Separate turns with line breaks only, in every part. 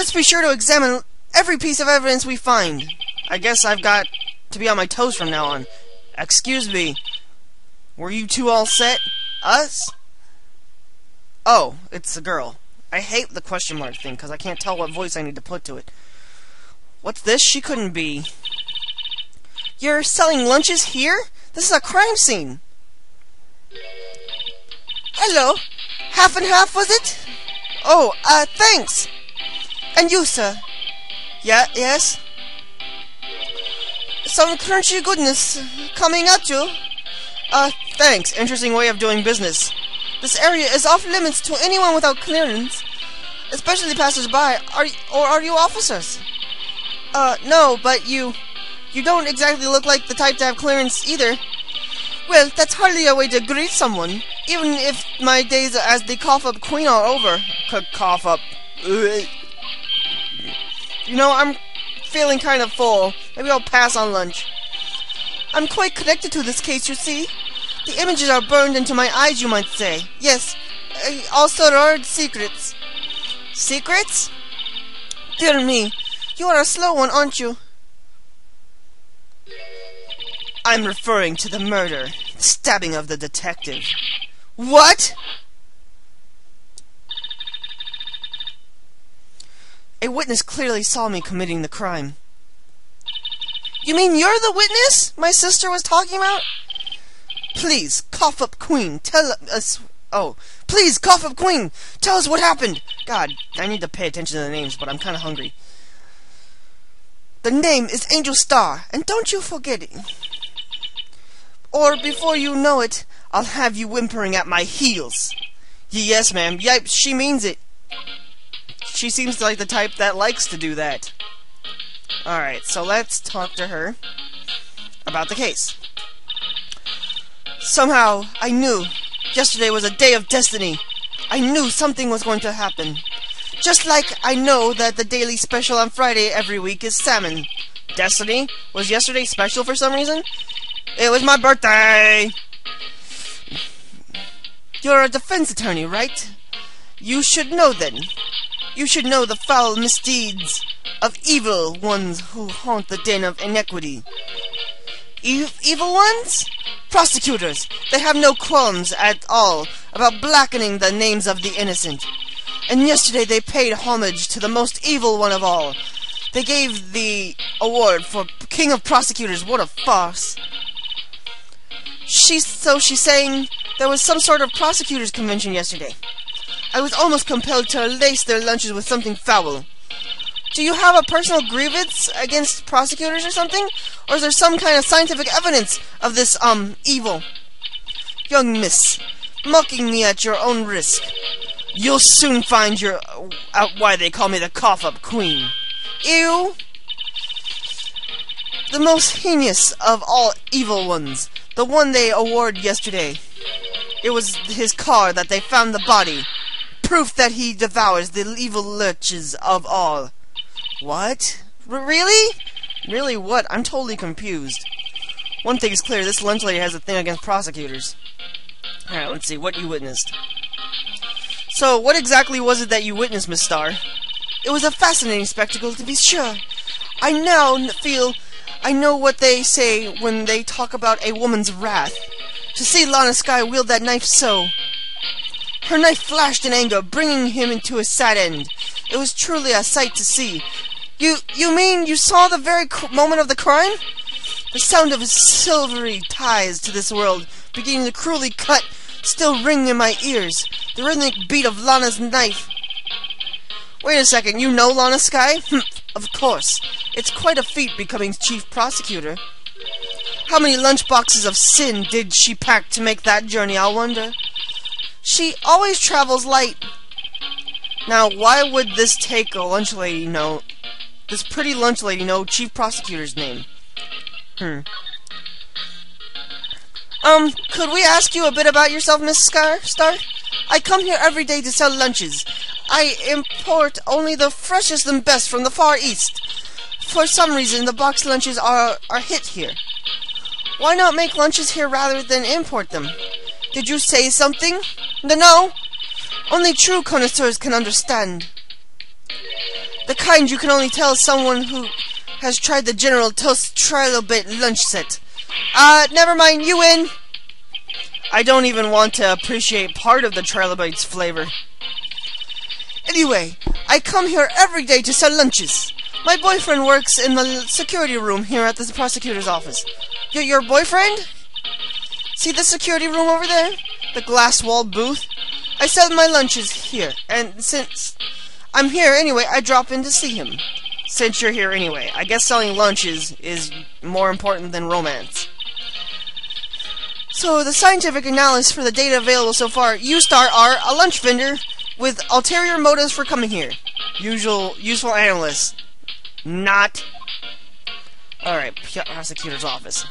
Let's be sure to examine every piece of evidence we find. I guess I've got to be on my toes from now on. Excuse me. Were you two all set? Us? Oh, it's a girl. I hate the question mark thing, because I can't tell what voice I need to put to it. What's this? She couldn't be. You're selling lunches here? This is a crime scene. Hello. Half and half, was it? Oh, thanks. And you, sir? Yes? Some crunchy goodness coming at you. Thanks. Interesting way of doing business. This area is off limits to anyone without clearance, especially passers-by. Are you officers? No, but you don't exactly look like the type to have clearance either. Well, that's hardly a way to greet someone, even if my days as the cough-up queen are over. Cough up. You know, I'm feeling kind of full. Maybe I'll pass on lunch. I'm quite connected to this case, you see. The images are burned into my eyes, you might say. Yes, also there are secrets. Secrets? Dear me, you are a slow one, aren't you? I'm referring to the murder, the stabbing of the detective. What? A witness clearly saw me committing the crime. You mean you're the witness my sister was talking about? Please, cough up queen, tell us... Oh, please, cough up queen, tell us what happened. God, I need to pay attention to the names, but I'm kind of hungry. The name is Angel Star, and don't you forget it. Or before you know it, I'll have you whimpering at my heels. Yes, ma'am. Yep, she means it. She seems like the type that likes to do that. Alright, so let's talk to her about the case. Somehow, I knew yesterday was a day of destiny. I knew something was going to happen. Just like I know that the daily special on Friday every week is salmon. Destiny? Was yesterday special for some reason? It was my birthday! You're a defense attorney, right? You should know then. You should know the foul misdeeds of evil ones who haunt the den of iniquity. Evil ones? Prosecutors. They have no qualms at all about blackening the names of the innocent. And yesterday they paid homage to the most evil one of all. They gave the award for King of Prosecutors. What a farce. She's saying there was some sort of prosecutors' convention yesterday. I was almost compelled to lace their lunches with something foul. Do you have a personal grievance against prosecutors or something? Or is there some kind of scientific evidence of this, evil? Young miss, mocking me at your own risk. You'll soon find out why they call me the cough-up queen. Ew! The most heinous of all evil ones. The one they awarded yesterday. It was his car that they found the body. Proof that he devours the evil lurches of all. What? Really? Really what? I'm totally confused. One thing is clear, this lunch lady has a thing against prosecutors. Alright, let's see, what you witnessed. So, what exactly was it that you witnessed, Miss Starr? It was a fascinating spectacle, to be sure. I now feel I know what they say when they talk about a woman's wrath. To see Lana Skye wield that knife so. Her knife flashed in anger, bringing him into a sad end. It was truly a sight to see. You mean you saw the very moment of the crime? The sound of his silvery ties to this world, beginning to cruelly cut, still ring in my ears. The rhythmic beat of Lana's knife. Wait a second, you know Lana Skye? Of course. It's quite a feat becoming chief prosecutor. How many lunchboxes of sin did she pack to make that journey, I wonder? She always travels light. Now, why would this take a lunch lady know? This pretty lunch lady know chief prosecutor's name? Could we ask you a bit about yourself, Miss Starr? I come here every day to sell lunches. I import only the freshest and best from the Far East. For some reason, the box lunches are hit here. Why not make lunches here rather than import them? Did you say something? No. Only true connoisseurs can understand. The kind you can only tell someone who has tried the General Toast Trilobite lunch set. Never mind, you win! I don't even want to appreciate part of the Trilobite's flavor. Anyway, I come here every day to sell lunches. My boyfriend works in the security room here at the prosecutor's office. Your boyfriend? See the security room over there? The glass-walled booth? I sell my lunches here, and since I'm here anyway, I drop in to see him. Since you're here anyway, I guess selling lunches is more important than romance. So, the scientific analysis for the data available so far, you, Star, are a lunch vendor with ulterior motives for coming here. Useful analyst. Not. Alright, prosecutor's office.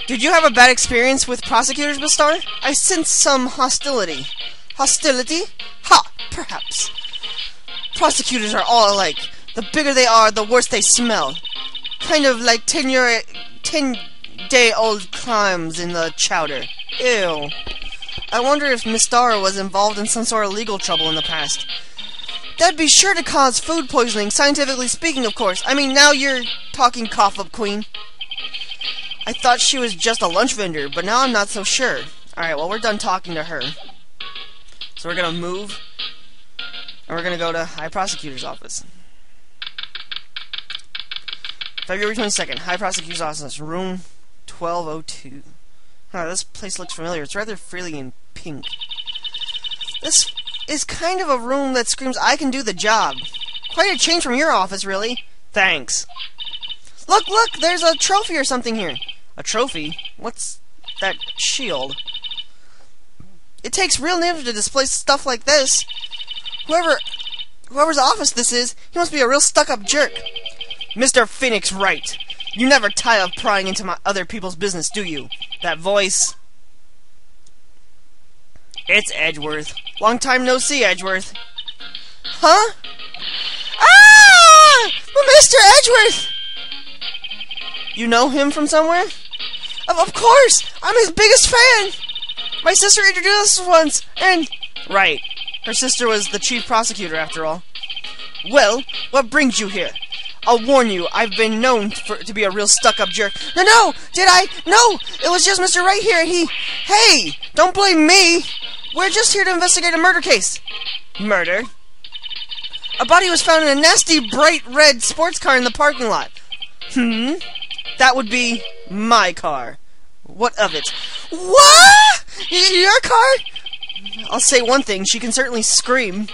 Did you have a bad experience with prosecutors, Miss Star? I sense some hostility. Hostility? Ha! Perhaps. Prosecutors are all alike. The bigger they are, the worse they smell. Kind of like 10-day-old clams in the chowder. Ew. I wonder if Miss Star was involved in some sort of legal trouble in the past. That'd be sure to cause food poisoning, scientifically speaking, of course. I mean, now you're talking cough-up queen. I thought she was just a lunch vendor, but now I'm not so sure. Alright, well, we're done talking to her. So we're gonna move, and we're gonna go to High Prosecutor's Office. February 22nd, High Prosecutor's Office, room 1202. This place looks familiar. It's rather frilly and pink. This is kind of a room that screams, I can do the job. Quite a change from your office, really. Thanks. Look, there's a trophy or something here. A trophy? What's that shield? It takes real nerve to display stuff like this. Whoever's office this is, he must be a real stuck-up jerk. Mr. Phoenix Wright, you never tire of prying into my other people's business, do you? That voice. It's Edgeworth. Long time no see, Edgeworth. Huh? Ah! Mr. Edgeworth! You know him from somewhere? Of course! I'm his biggest fan! My sister introduced us once, and... Right. Her sister was the chief prosecutor, after all. Well, what brings you here? I'll warn you, I've been known to be a real stuck-up jerk. No! Did I? No! It was just Mr. Wright here, and he... Hey! Don't blame me! We're just here to investigate a murder case. Murder? A body was found in a nasty, bright red sports car in the parking lot. That would be my car. What of it? What? Your car? I'll say one thing, she can certainly scream.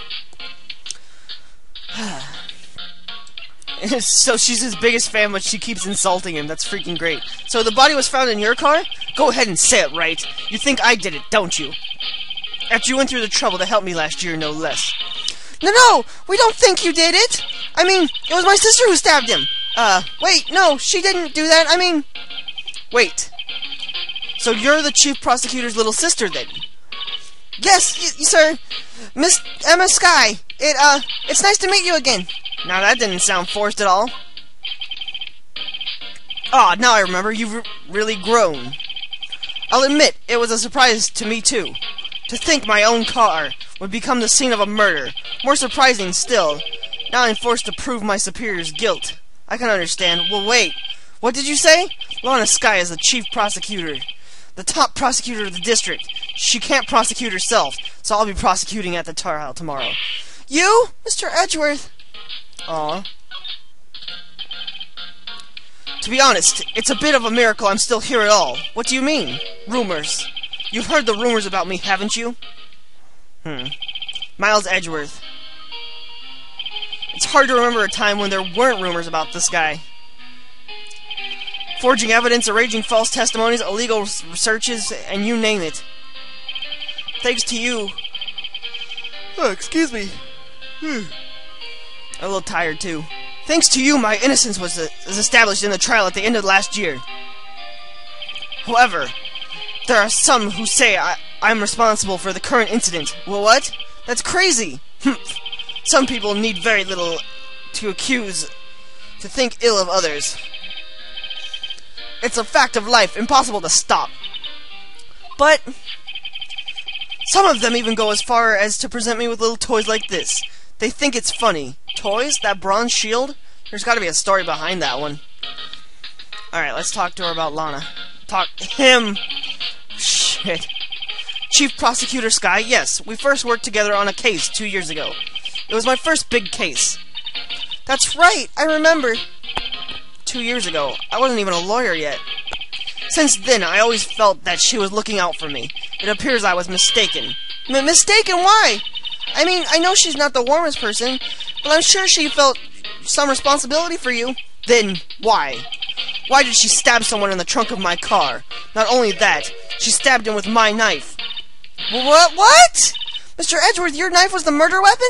So she's his biggest fan, but she keeps insulting him. That's freaking great. So the body was found in your car? Go ahead and say it right. You think I did it, don't you? After you went through the trouble to help me last year, no less. No, we don't think you did it. I mean, it was my sister who stabbed him. Wait, no, she didn't do that. I mean, wait. So you're the chief prosecutor's little sister, then? Yes, sir. Miss Emma Sky. It's nice to meet you again. Now that didn't sound forced at all. Ah, now I remember. You've really grown. I'll admit, it was a surprise to me, too. To think my own car would become the scene of a murder. More surprising still, now I'm forced to prove my superior's guilt. I can understand. Well, wait. What did you say? Lorna Sky is the chief prosecutor. The top prosecutor of the district. She can't prosecute herself, so I'll be prosecuting at the trial tomorrow. You? Mr. Edgeworth? Aw. To be honest, it's a bit of a miracle I'm still here at all. What do you mean? Rumors. You've heard the rumors about me, haven't you? Miles Edgeworth. It's hard to remember a time when there weren't rumors about this guy. Forging evidence, arranging false testimonies, illegal searches, and you name it. Thanks to you... Oh, excuse me. I'm a little tired, too. Thanks to you, my innocence was established in the trial at the end of last year. However, there are some who say I'm responsible for the current incident. Well, what? That's crazy! Some people need very little to accuse, to think ill of others. It's a fact of life, impossible to stop. But some of them even go as far as to present me with little toys like this. They think it's funny. toys? That bronze shield? There's gotta be a story behind that one. Alright, let's talk to her about Lana. Him! Shit. Chief Prosecutor Sky, yes, we first worked together on a case 2 years ago. It was my first big case. That's right, I remember. 2 years ago. I wasn't even a lawyer yet. Since then, I always felt that she was looking out for me. It appears I was mistaken. Mistaken? Why? I mean, I know she's not the warmest person, but I'm sure she felt some responsibility for you. Then, why? Why did she stab someone in the trunk of my car? Not only that, she stabbed him with my knife. What? Mr. Edgeworth, your knife was the murder weapon?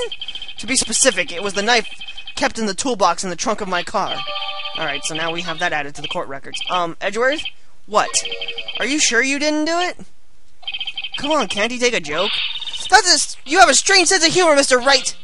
To be specific, it was the knife kept in the toolbox in the trunk of my car. Alright, so now we have that added to the court records. Edgeworth? What? Are you sure you didn't do it? Come on, can't he take a joke? You have a strange sense of humor, Mr. Wright!